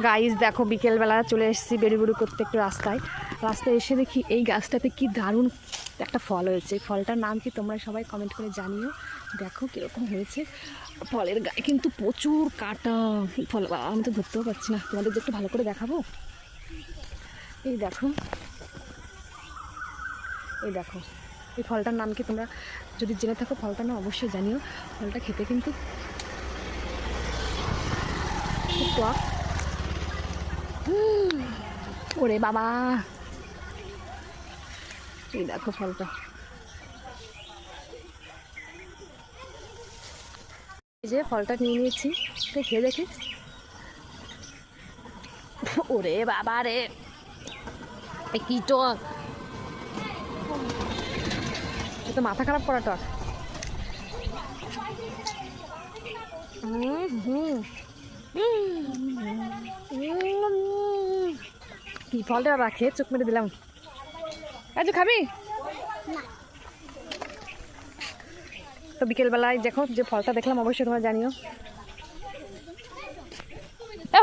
Guys দেখো বিকেলবেলা চলে এসেছি বেড়ি করতে একটু রাস্তায় এসে দেখি এই গাছটাতে কি দারুণ একটা ফল হয়েছে। এই ফলটার নাম কি তোমরা সবাই কমেন্ট করে জানিও। দেখো কীরকম হয়েছে। ফলের গায়ে কিন্তু প্রচুর কাঁটা। ফল আমি তো ধরতেও পারছি না, তোমাদের একটু ভালো করে দেখাবো। এই দেখো এই ফলটার নাম কি তোমরা যদি জেনে থাকো ফলটার নাম অবশ্যই জানিও। ফলটা খেতে কিন্তু খুব টক। ওরে বাবা, এই দেখো ফলটা। এই যে ফলটা নিয়ে নিয়েছি, খেয়ে দেখি। ওরে বাবা রে, কি টক! তো মাথা খারাপ করা টক। কি ফলটা রাখে চোখ মেরে দিলাম। আচ্ছা খাবি তো বিকেলবেলায় দেখো যে ফলটা দেখলাম অবশ্যই তোমরা জানিও।